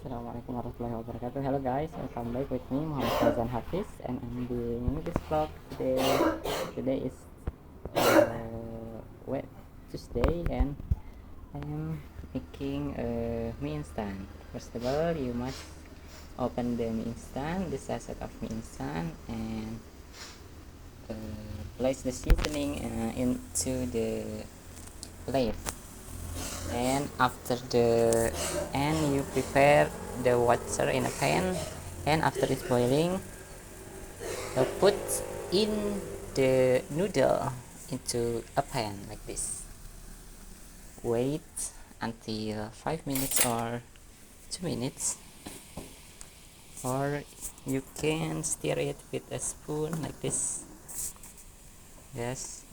Assalamualaikum warahmatullahi wabarakatuh. Hello guys, welcome back with me Muhammad Fauzan Hafiz, and I'm doing this vlog today. Today is Tuesday, and I'm making a mie instant. First of all, you must open the mie instant, the sachet of mie instant, and place the seasoning into the plate. And after you prepare the water in a pan, and after it's boiling, put in the noodle into a pan like this. Wait until 5 minutes or 2 minutes, or you can stir it with a spoon like this. Yes.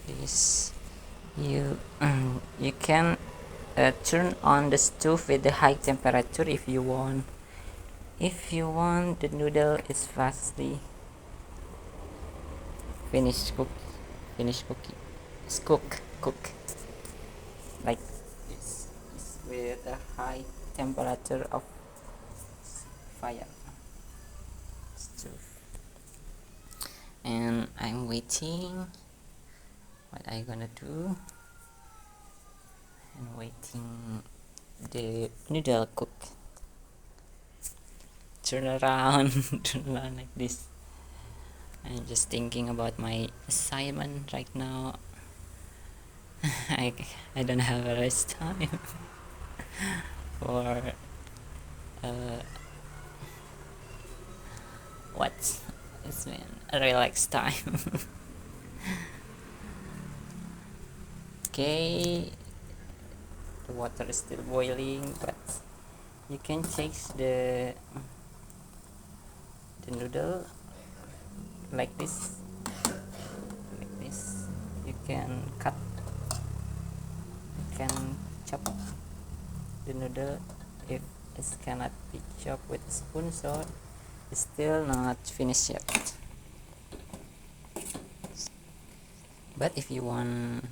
This you can turn on the stove with the high temperature if you want. If you want the noodle is fastly finish cooking. It's cook like this. It's with a high temperature of fire stove. And I'm waiting. What I gonna do? And waiting the noodle cook. Turn around, turn around like this. I'm just thinking about my assignment right now. I don't have a rest time for what? It's been a relaxed time. Okay, the water is still boiling, but you can taste the noodle like this. You can chop the noodle if it cannot be chopped with a spoon, so it's still not finished yet. But if you want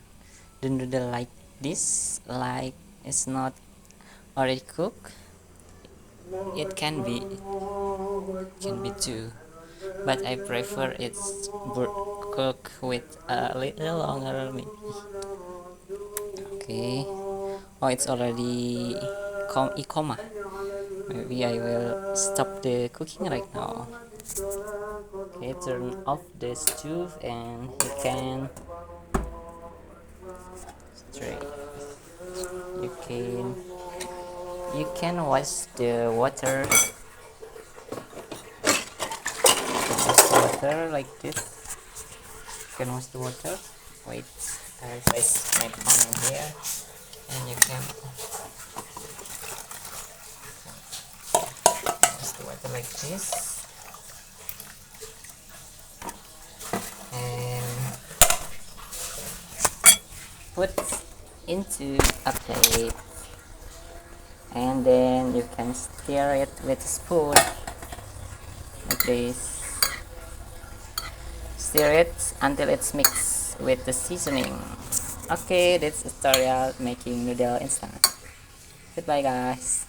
the noodle like this, like it's not already cooked, it can be too, but I prefer it's cooked with a little longer maybe. Okay. Oh, it's already coma. Maybe I will stop the cooking right now. Okay, turn off the stove, and straight you can wash the water like this. You can wash the water. Wait, I place my pan in here, and you can wash the water like this, and put into a plate, and then you can stir it with a spoon like this. Stir it until it's mixed with the seasoning. Okay, that's tutorial making noodle instant. Goodbye guys.